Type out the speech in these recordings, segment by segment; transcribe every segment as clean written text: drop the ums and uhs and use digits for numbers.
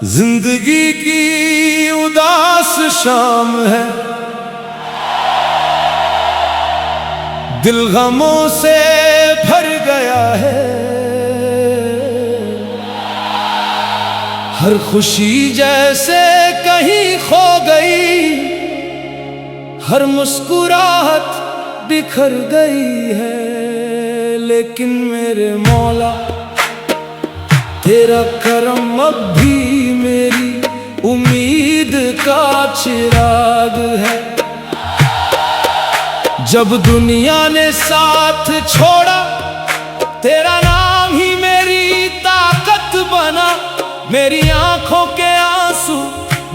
जिंदगी की उदास शाम है, दिल गमों से भर गया है। हर खुशी जैसे कहीं खो गई, हर मुस्कुराहट बिखर गई है। लेकिन मेरे मौला तेरा करम अब भी मेरी उम्मीद का चिराग है। जब दुनिया ने साथ छोड़ा, तेरा नाम ही मेरी ताकत बना। मेरी आंखों के आंसू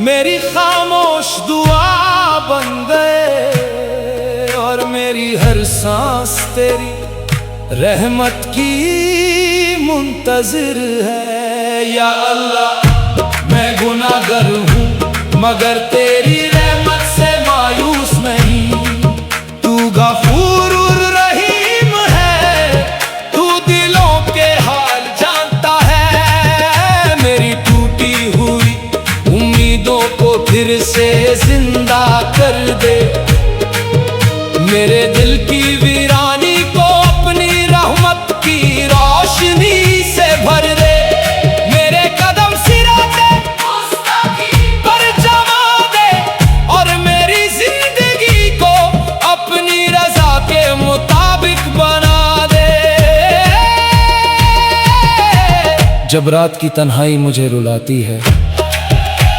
मेरी खामोश दुआ बन गए, और मेरी हर सांस तेरी रहमत की मुंतज़िर है। या अल्लाह मैं गुनाहगार हूँ मगर तेरी रहमत से मायूस नहीं। तू गफूर रहीम है, तू दिलों के हाल जानता है। मेरी टूटी हुई उम्मीदों को फिर से जिंदा कर दे। मेरे दिल की वीरानी को अपनी रहमत की रोशनी से भर दे। मेरे कदम सिराते मुस्तकीम पर जमा दे, और मेरी जिंदगी को अपनी रजा के मुताबिक बना दे। जब रात की तन्हाई मुझे रुलाती है,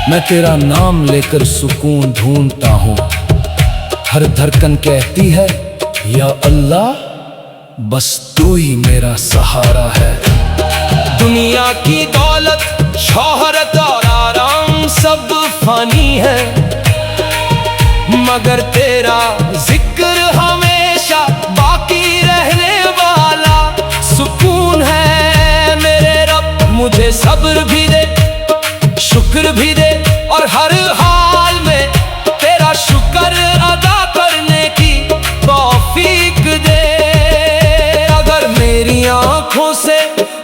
मैं तेरा नाम लेकर सुकून ढूंढता हूँ। हर धड़कन कहती है या अल्लाह, बस तू ही मेरा सहारा है। दुनिया की दौलत, शोहरत और आराम सब फानी है, मगर तेरा जिक्र हमेशा बाकी रहने वाला सुकून है। मेरे रब मुझे सब्र भी दे, शुक्र भी दे, और हर हाल में तेरा शुक्र अदा करने की तौफीक दे। अगर मेरी आंखों से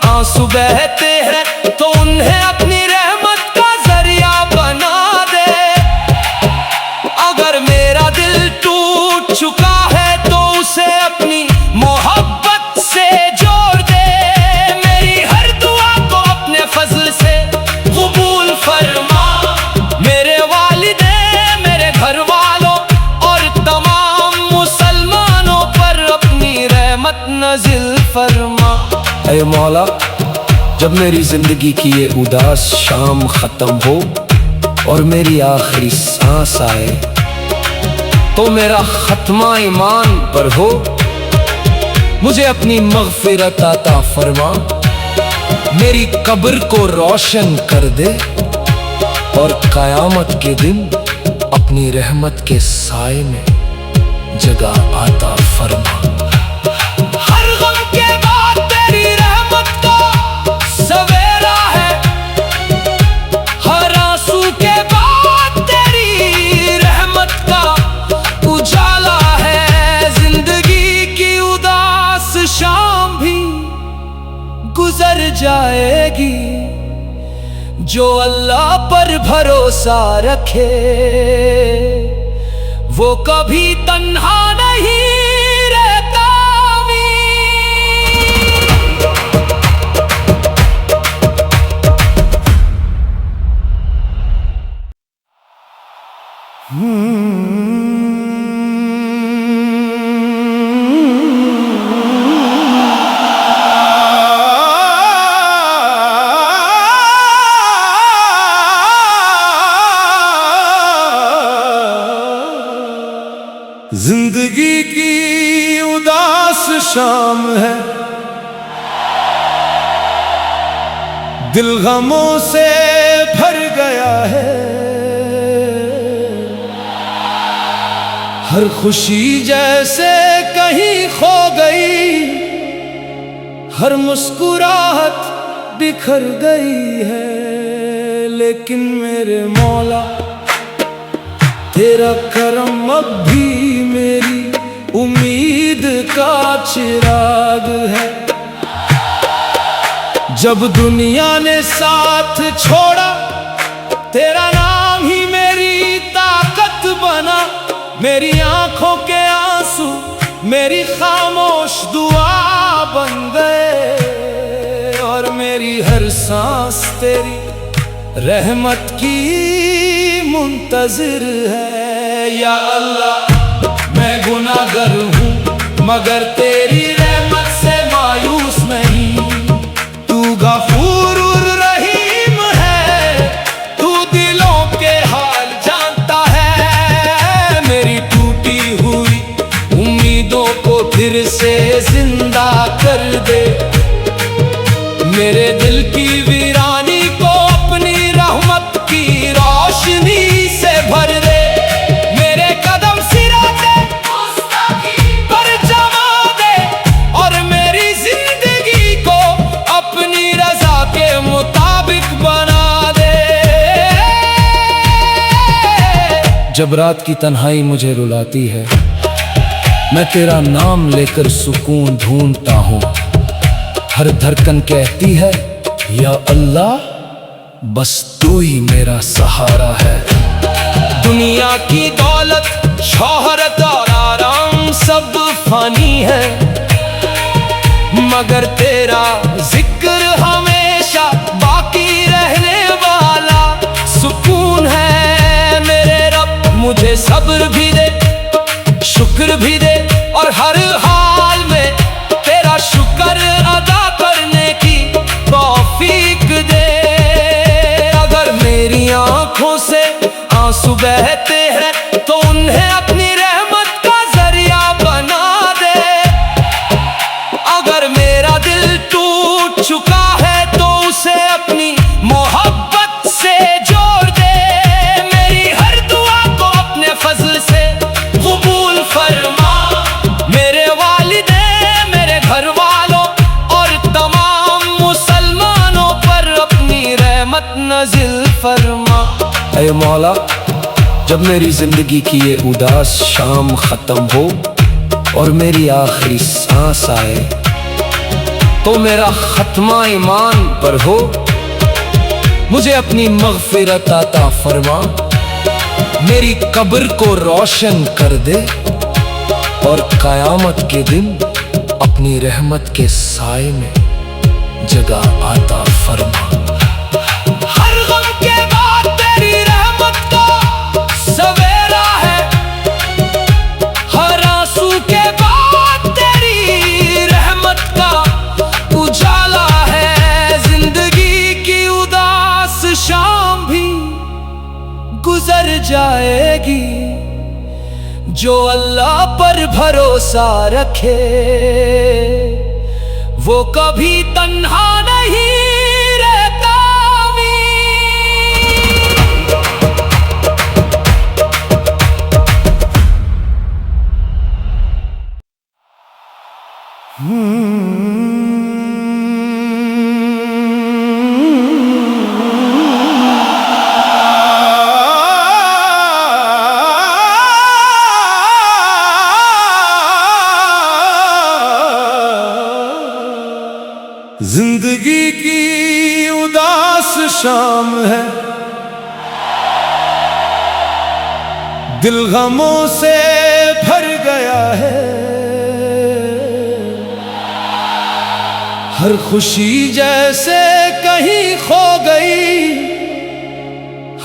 आंसू बहते हैं तो उन्हें अपनी रहमत का जरिया बना दे। अगर मेरा दिल टूट चुका है तो उसे अपनी मोहब्बत से जोड़ दे। मेरी हर दुआ को अपने फजल से कबूल फरमा। मेरे वालिदे, मेरे घर वालों और तमाम मुसलमानों पर अपनी रहमत नाज़िल फरमा। ऐ मौला, जब मेरी जिंदगी की ये उदास शाम खत्म हो और मेरी आखिरी सांस आए, तो मेरा खत्मा ईमान पर हो। मुझे अपनी मग़फ़िरत अता फरमा। मेरी कब्र को रोशन कर दे, और क़यामत के दिन अपनी रहमत के साए में जगह आता फरमा। हर गम के बाद तेरी रहमत का सवेरा है, हर आंसू के बाद तेरी रहमत का उजाला है। जिंदगी की उदास शाम भी गुजर जाएगी, जो अल्लाह पर भरोसा रखे वो कभी तन्हा नहीं रहता। जिंदगी की उदास शाम है, दिल गमों से भर गया है। हर खुशी जैसे कहीं खो गई, हर मुस्कुराहट बिखर गई है, लेकिन मेरे मौला तेरा करम अब भी मेरी उम्मीद का चिराग है। जब दुनिया ने साथ छोड़ा, तेरा नाम ही मेरी ताकत बना। मेरी आंखों के आंसू मेरी खामोश दुआ बन गए, और मेरी हर सांस तेरी रहमत की मुंतज़िर है। या अल्लाह, मैं गुनाहगार हूँ मगर तेरी रहमत से मायूस नहीं। तू गफूर रहीम है, तू दिलों के हाल जानता है। मेरी टूटी हुई उम्मीदों को फिर से जिंदा कर दे। मेरे दिल की वीरानी को अपनी रहमत की रोशनी से भर दे। मेरे कदम सिराते पर जमा दे, और मेरी जिंदगी को अपनी रजा के मुताबिक बना दे। जब रात की तन्हाई मुझे रुलाती है, मैं तेरा नाम लेकर सुकून ढूंढता हूँ। हर धड़कन कहती है, या अल्लाह, बस तू ही मेरा सहारा है। दुनिया की दौलत, शोहरत और आराम सब फानी है, मगर तेरा जिक्र हमेशा बाकी रहने वाला सुकून है। मेरे रब, मुझे सब्र भी दे, शुक्र भी दे, और हर हाल में तेरा शुक्र अदा करने की तौफीक दे। अगर मेरी आंखों से आंसू बहते हैं तो उन्हें अपनी रहमत का जरिया बना दे। अगर मेरा दिल टूट चुका है तो उसे अपनी मोहब्बत से जोड़ दे। मेरी हर दुआ को अपने फजल से कबूल फरमा। मेरे वालिदे, मेरे घर वालों और तमाम मुसलमानों पर अपनी रहमत नाज़िल फरमा। ऐ मौला, जब मेरी जिंदगी की ये उदास शाम खत्म हो और मेरी आखिरी सांस आए, तो मेरा खत्मा ईमान पर हो। मुझे अपनी मग़फ़िरत अता फरमा। मेरी कब्र को रोशन कर दे, और क़यामत के दिन अपनी रहमत के साए में जगह आता फरमा। हर गम के बाद तेरी रहमत का सवेरा है, हर आंसू के बाद तेरी रहमत का उजाला है। जिंदगी की उदास शाम भी गुजर जाएगी, जो अल्लाह पर भरोसा रखे वो कभी तन्हा नहीं रहता। जिंदगी की उदास शाम है, दिल गमों से भर गया है। हर खुशी जैसे कहीं खो गई,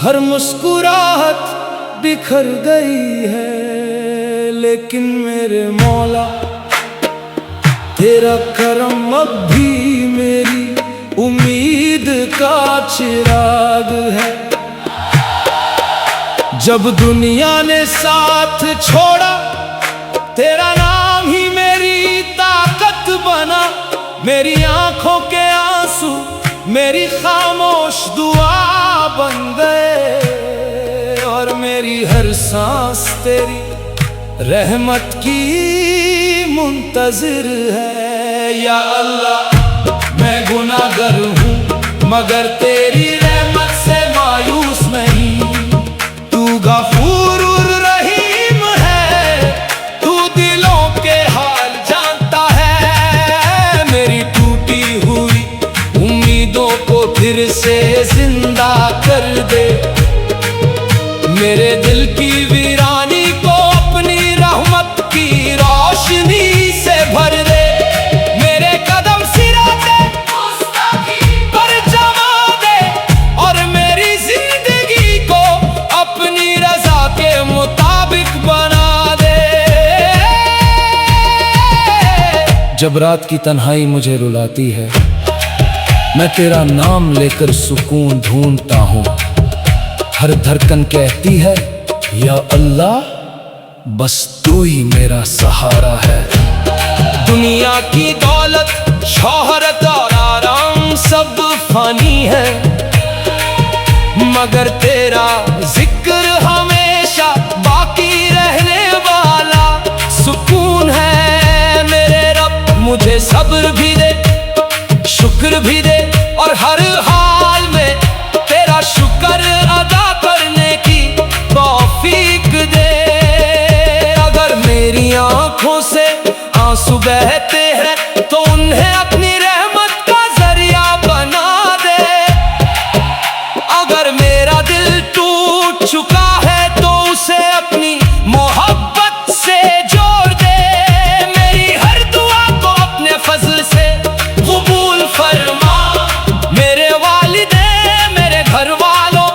हर मुस्कुराहट बिखर गई है, लेकिन मेरे मौला तेरा करम अब भी मेरी उम्मीद का चिराग है। जब दुनिया ने साथ छोड़ा, तेरा नाम ही मेरी ताकत बना। मेरी आंखों के आंसू मेरी खामोश दुआ बन गए, और मेरी हर सांस तेरी रहमत की मुंतज़िर है। या अल्लाह, मैं गुनाहगार हूँ मगर तेरी रहमत से मायूस नहीं। तू गफूर रहीम है, तू दिलों के हाल जानता है। मेरी टूटी हुई उम्मीदों को फिर से जिंदा कर दे। मेरे दिल की वीरानी को अपनी रहमत की रोशनी से भर दे। मेरे कदम सिराते पर जमा दे और मेरी जिंदगी को अपनी रजा के मुताबिक बना दे। जब रात की तन्हाई मुझे रुलाती है, मैं तेरा नाम लेकर सुकून ढूंढता हूँ। हर धड़कन कहती है या अल्लाह, बस तू ही मेरा सहारा है। दुनिया की दौलत, शोहरत और आराम सब फानी है, मगर तेरा जिक्र हमेशा बाकी रहने वाला सुकून है। मेरे रब मुझे सब्र भी दे, शुक्र भी दे और हर हाल में तेरा शुक्र अदा करने की तौफीक दे। अगर मेरी आंखों से आंसू बहते हैं तो उन्हें अपनी रहमत का जरिया बना दे। अगर मेरा दिल टूट चुका है तो उसे अपनी मोहब्बत से जोड़ दे। मेरी हर दुआ को अपने फजल से कबूल फरमा। मेरे वालिदे, मेरे घर वालों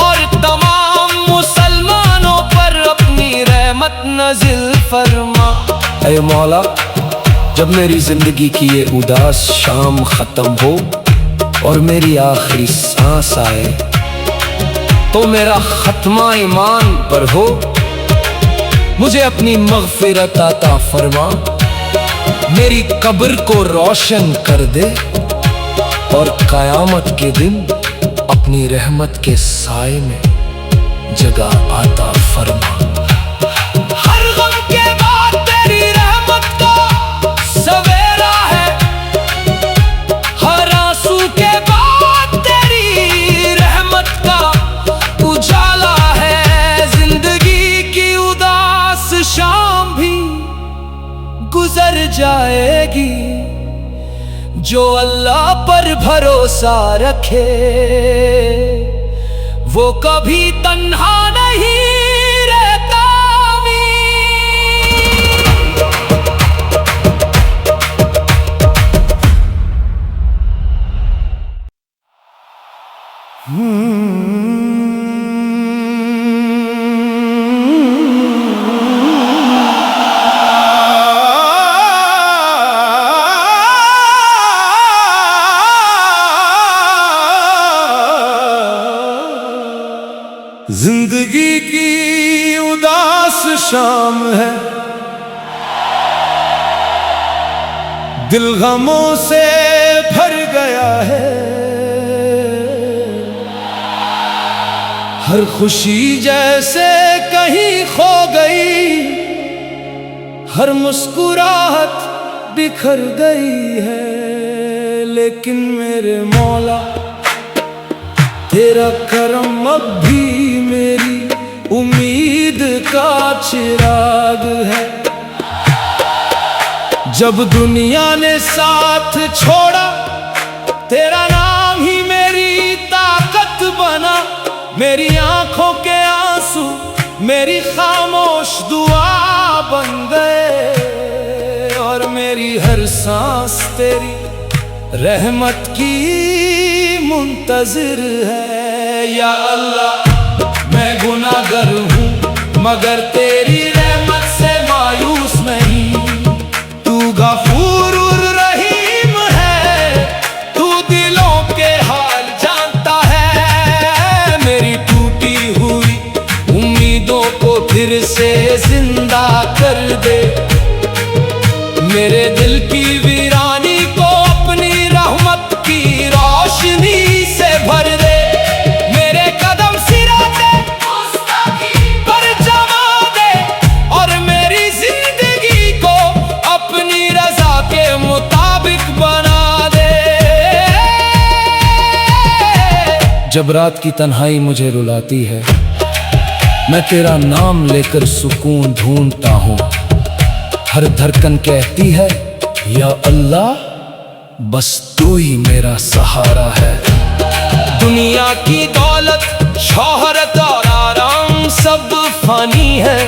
और तमाम मुसलमानों पर अपनी रहमत नाज़िल फरमा। ऐ मौला, जब मेरी जिंदगी की ये उदास शाम खत्म हो और मेरी आखिरी सांस आए तो मेरा खत्मा ईमान पर हो। मुझे अपनी मग़फ़िरत अता फरमा। मेरी कब्र को रोशन कर दे और क़यामत के दिन अपनी रहमत के साए में जगह अता फरमा। हर गम के बाद तेरी रहमत का सवेरा है, हर आंसू के बाद तेरी रहमत का उजाला है। जिंदगी की उदास शाम भी गुजर जाएगी, जो अल्लाह पर भरोसा रखे वो कभी तन्हा नहीं रहता। जिंदगी की उदास शाम है, दिल गमों से भर गया है। हर खुशी जैसे कहीं खो गई, हर मुस्कुराहट बिखर गई है। लेकिन मेरे मौला, तेरा करम अब भी मेरी उम्मीद का चिराग है। जब दुनिया ने साथ छोड़ा, तेरा नाम ही मेरी ताकत बना। मेरी आंखों के आंसू मेरी खामोश दुआ बन गए और मेरी हर सांस तेरी रहमत की मुंतज़िर है। या अल्लाह, मैं गुनाहगार हूँ मगर तेरी रहमत से मायूस नहीं। तू गफूर रहीम है, तू दिलों के हाल जानता है। मेरी टूटी हुई उम्मीदों को फिर से जिंदा कर दे। मेरे दिल की वीरानी को अपनी रहमत की रोशनी से भर दे। मेरे कदम सिराते पर जमा दे और मेरी जिंदगी को अपनी रजा के मुताबिक बना दे। जब रात की तन्हाई मुझे रुलाती है, मैं तेरा नाम लेकर सुकून ढूंढता हूँ। हर धड़कन कहती है या अल्लाह, बस तू ही मेरा सहारा है। दुनिया की दौलत, शोहरत और आराम सब फानी है,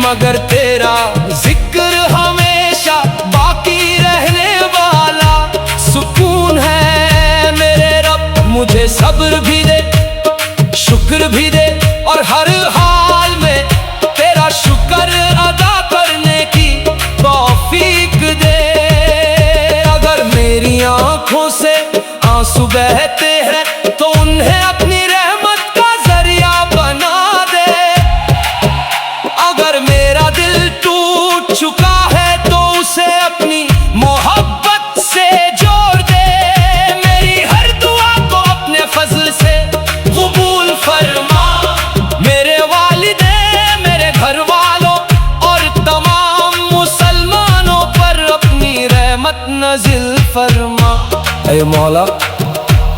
मगर तेरा जिक्र हमेशा बाकी रहने वाला सुकून है। मेरे रब मुझे सब्र भी दे, शुक्र भी दे और हर हाल में तेरा शुक्र अदा करने की तौफीक दे। अगर मेरी आंखों से आंसू बहते हैं तो उन्हें अपनी रहमत का जरिया बना दे। अगर मेरा दिल टूट चुका है तो उसे अपनी मोहब्बत से जोड़ दे। मेरी हर दुआ को अपने फजल से कबूल फरमा। मेरे वालिदे, मेरे घर वालों और तमाम मुसलमानों पर अपनी रहमत नाज़िल फरमा। ऐ मौला,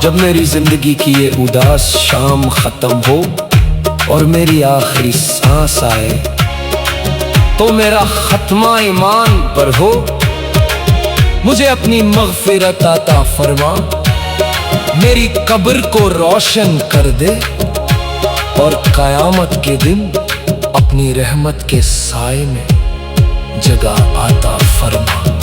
जब मेरी जिंदगी की ये उदास शाम खत्म हो और मेरी आखिरी सांस आए, तो मेरा खत्मा ईमान पर हो। मुझे अपनी मग़फ़िरत अता फरमा, मेरी कब्र को रोशन कर दे और क़यामत के दिन अपनी रहमत के साए में जगह अता फरमा।